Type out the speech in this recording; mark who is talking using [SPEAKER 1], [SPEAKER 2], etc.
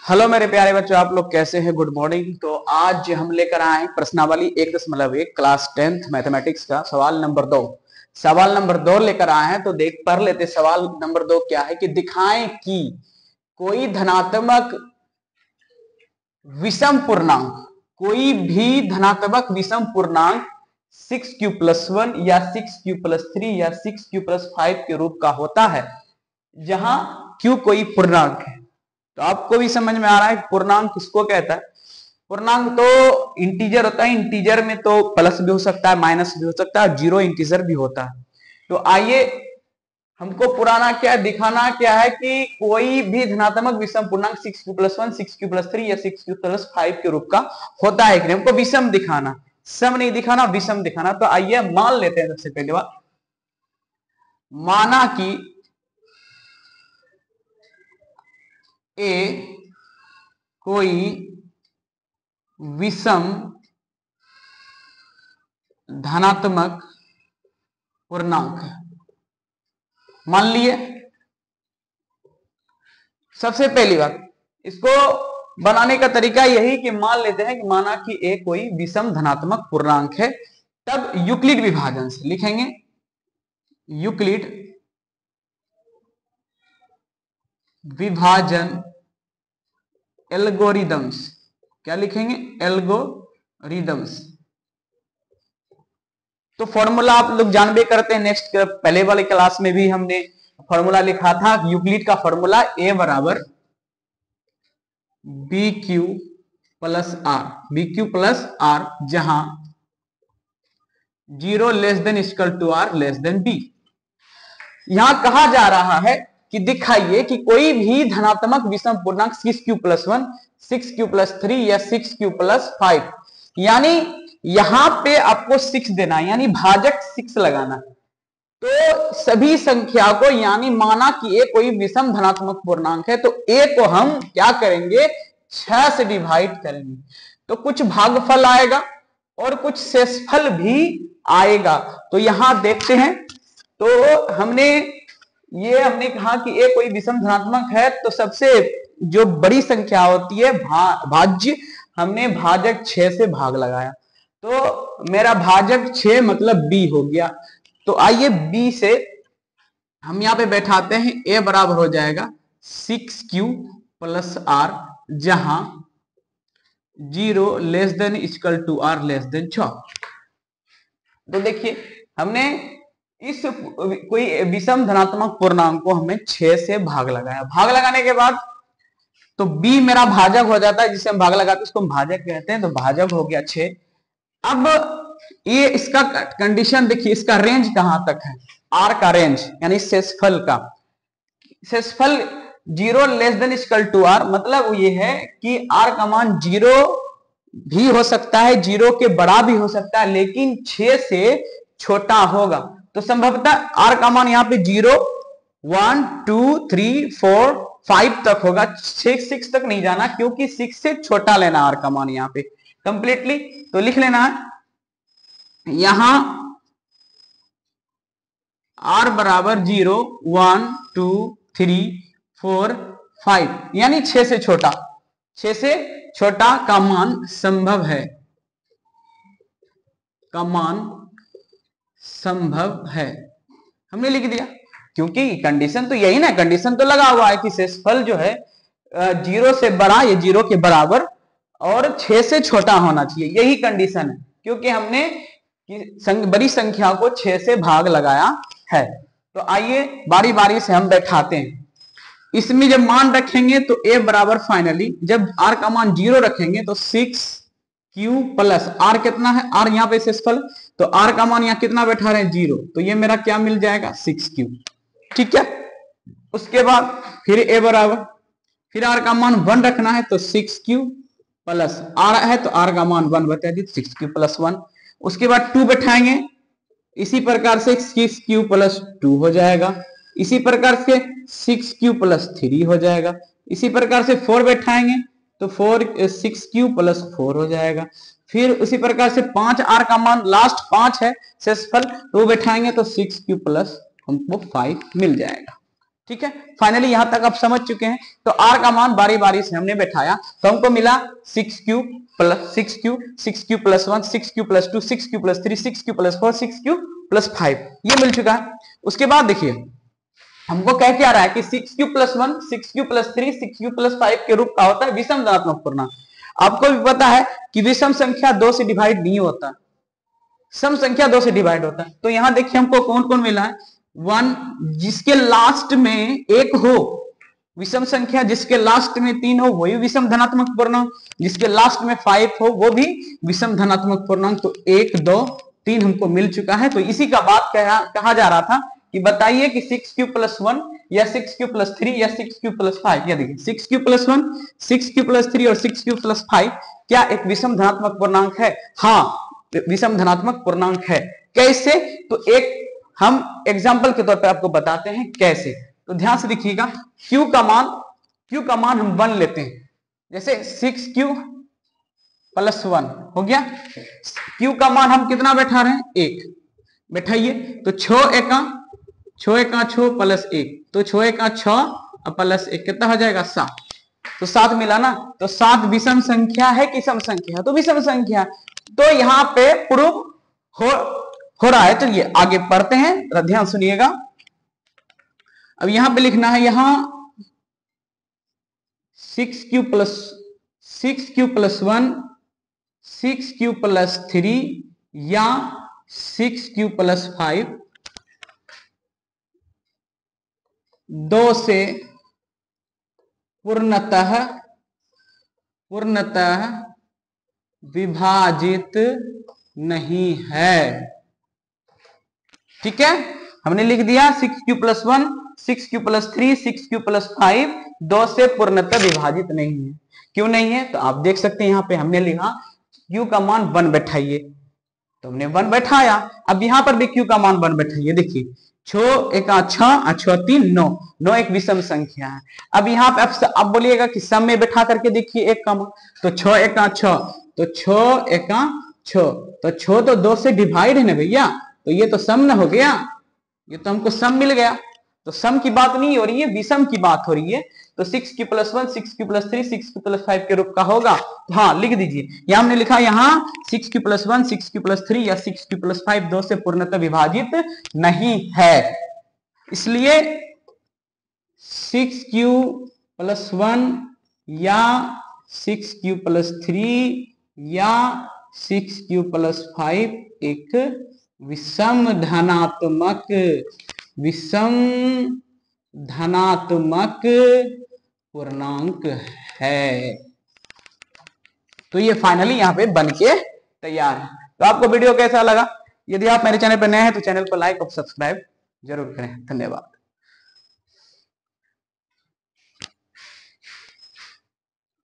[SPEAKER 1] Hello मेरे प्यारे बच्चों, आप लोग कैसे हैं? Good morning. तो आज हम लेकर आए हैं प्रश्नावली 1.1 क्लास 10th मैथमेटिक्स का सवाल नंबर 2। सवाल नंबर 2 लेकर आए हैं तो देख पढ़ लेते। सवाल नंबर 2 क्या है कि दिखाएं कि कोई धनात्मक विषम पूर्णांक, कोई भी धनात्मक विषम पूर्णांक 6q+1 या 6q+3 या 6q+5 के रूप का होता है, जहां q कोई पूर्णांक है। तो आपको भी समझ में आ रहा है पूर्णांक किसको कहता है। पूर्णांक तो इंटीजर होता है, इंटीजर में तो प्लस भी हो सकता है, माइनस भी हो सकता है, जीरो इंटीजर भी होता है। तो आइए, हमको पुराना क्या दिखाना क्या है कि कोई भी धनात्मक विषम पूर्णांक 6q+1 6q+3 या 6q+5 के रूप का होता है कि नहीं, हमको विषम दिखाना, सम नहीं दिखाना, विषम दिखाना। तो आइए मान लेते हैं। सबसे पहले बात, माना कि ए कोई विषम धनात्मक पूर्णांक है, मान लिए। सबसे पहली बात, इसको बनाने का तरीका यही कि मान लेते हैं कि माना कि ए कोई विषम धनात्मक पूर्णांक है, तब यूक्लिड विभाजन से लिखेंगे। यूक्लिड विभाजन एल्गोरिदम्स, क्या लिखेंगे? एल्गोरिदम्स। तो फॉर्मूला आप लोग जानबे करते हैं, नेक्स्ट पहले वाले क्लास में भी हमने फॉर्मूला लिखा था। यूक्लिड का फॉर्मूला ए बराबर बी क्यू प्लस आर, जहां 0 less than equal to R less than B. यहां कहा जा रहा है कि दिखाइए कि कोई भी धनात्मक विषम पूर्णांक 6q+1 6q+3 या 6q+5, यानी यहां पे आपको 6 देना है, यानी भाजक 6 लगाना है। तो सभी संख्या को, यानी माना कि ए कोई विषम धनात्मक पूर्णांक है, तो ए को हम क्या करेंगे? 6 से डिवाइड करेंगे, तो कुछ भागफल आएगा और कुछ शेषफल भी आएगा। तो यहां देखते हैं, तो हमने कहा कि ए कोई विषम धनात्मक है, तो सबसे जो बड़ी संख्या होती है भाज्य, हमने भाजक 6 से भाग लगाया, तो मेरा भाजक 6 मतलब b हो गया। तो आइए b से हम यहां पे बैठाते हैं, a बराबर हो जाएगा 6q+r, जहां 0 less than equal to R less than 6। तो देखिए, हमने इस कोई विषम धनात्मक पूर्णांक को हमें 6 से भाग लगाया। भाग लगाने के बाद तो b मेरा भाजक हो जाता है, जिसे हम भाग लगाते हैं उसको हम भाजक कहते हैं। तो भाजक हो गया 6। अब ये इसका कंडीशन देखिए, इसका रेंज कहां तक है? आर का रेंज, यानी शेषफल का। शेषफल 0 less than equal to R, मतलब ये है कि आर का मान 0 भी हो सकता है, 0 के बड़ा भी हो सकता है, लेकिन 6 से छोटा होगा। तो संभवतः आर का मान यहाँ पे 0 1 2 3 4 5 तक होगा, 6 तक नहीं जाना, क्योंकि 6 से छोटा लेना आर का मान यहाँ पे कंप्लीटली। तो लिख लेना है यहां r बराबर 0 1 2 3 4 5, यानी 6 से छोटा, 6 से छोटा का मान संभव है, का मान संभव है, हमने लिख दिया। क्योंकि कंडीशन तो यही ना, कंडीशन तो लगा हुआ है कि शेषफल जो है 0 से बड़ा या 0 के बराबर और 6 से छोटा होना चाहिए, यही कंडीशन है। क्योंकि हमने बड़ी संख्या को 6 से भाग लगाया है। तो आइए बारी बारी से हम बैठाते हैं। इसमें जब मान रखेंगे तो a बराबर फाइनली, जब r का मान 0 रखेंगे तो 6q प्लस r कितना है? r यहाँ पे शेषफल, तो r का मान यहाँ कितना बैठा रहे हैं? 0। तो ये मेरा क्या मिल जाएगा? 6q। ठीक है। उसके बाद फिर a बराबर, फिर r का मान 1 रखना है, तो 6q प्लस r है, तो r का मान 1 बता दी, 6q प्लस 1। उसके बाद 2 बैठाएंगे, इसी प्रकार से 6q प्लस 2 हो जाएगा, इसी प्रकार से 6q प्लस 3 हो जाएगा, इसी प्रकार से 4 बैठाएंगे तो 6q प्लस 4 हो जाएगा। फिर उसी प्रकार से 5, r का मान लास्ट 5 है शेषफल, तो बैठाएंगे तो 6q प्लस हमको 5 मिल जाएगा। ठीक है, फाइनली यहां तक आप समझ चुके हैं। तो r का मान बारी बारी से हमने बैठाया, तो हमको मिला 6q plus 6q, 6q plus 1, 6q plus 2, 6q plus 3, 6q plus 4, 6q plus 5, ये मिल चुका है। उसके बाद देखिए हमको कह क्या रहा है कि 6q plus 1, 6q plus 3, 6q plus 5 के रूप का होता है विषम धनात्मक पूर्णांक। आपको भी पता है कि विषम संख्या 2 से डिवाइड नहीं होता, सम संख्या 2 से डिवाइड होता है। तो यहां देखिए हमको कौन कौन मिला है, 1 जिसके लास्ट में 1 हो, विषम संख्या जिसके लास्ट में 3 हो वही विषम धनात्मक पूर्णांक, जिसके लास्ट में 5 हो वो भी विषम धनात्मक पूर्णांक। तो 1 2 3 हमको मिल चुका है। तो इसी का बात कहा जा रहा था कि बताइए कि 6q प्लस 1 या 6q प्लस 3 या 6q प्लस 5, या देखिए 6q प्लस 1, 6q प्लस 3 और 6q प्लस 5 क्या एक विषम धनात्मक पूर्णांक है? हाँ, विषम धनात्मक पूर्णांक है। कैसे? तो एक हम एग्जाम्पल के तौर पे आपको बताते हैं कैसे। तो ध्यान से देखिएगा, q का मान हम 1 लेते हैं, जैसे 6q प्लस 1 हो गया। q का मान हम कितना बैठा रहे हैं? 1 बैठाइए। तो 6 एका 6 प्लस 1, तो 6 एका 6 प्लस 1 कितना हो जाएगा? 7। तो 7 मिला ना। तो 7 विषम संख्या है कि सम संख्या है? तो विषम संख्या। तो यहां पे प्रूव हो रहा है। चलिए आगे पढ़ते हैं, ध्यान सुनिएगा। अब यहां पे लिखना है, यहां 6q प्लस 1, 6q प्लस 3 या 6q प्लस 5 2 से पूर्णतः विभाजित नहीं है। ठीक है, हमने लिख दिया 6q plus 1, 6q plus 3, 6q plus 5 2 से पूर्णतः विभाजित नहीं है। क्यों नहीं है? तो आप देख सकते हैं यहां पे हमने लिखा q का मान 1 बैठाइए, तो हमने 1 बैठाया। अब यहां पर भी q का मान 1 बैठाइए। देखिए 6 एका 6, 6 3 9, 9 एक विषम संख्या है। अब यहाँ पे आप बोलिएगा कि सम में बैठा करके देखिए 1 का मान, तो 6 एका 6, तो 6 एका 6, तो 6 तो 2 से डिवाइड है ना भैया, तो ये तो सम न हो गया, ये तो हमको सम मिल गया। तो सम की बात नहीं हो रही है, विषम की बात हो रही है। तो 6q plus 1, 6q plus 3, 6q plus 5 के रूप का होगा। तो हाँ लिख दीजिए, यहां हमने लिखा यहाँ 6q प्लस 1, 6q प्लस 3 या 6q प्लस 5 2 से पूर्णतः विभाजित नहीं है। इसलिए 6q प्लस 1 या 6q प्लस 3 या 6q प्लस 5 एक विषम धनात्मक पूर्णांक है। तो ये फाइनली यहां पे बन के तैयार है। तो आपको वीडियो कैसा लगा? यदि आप मेरे चैनल पर नए हैं तो चैनल को लाइक और सब्सक्राइब जरूर करें। धन्यवाद।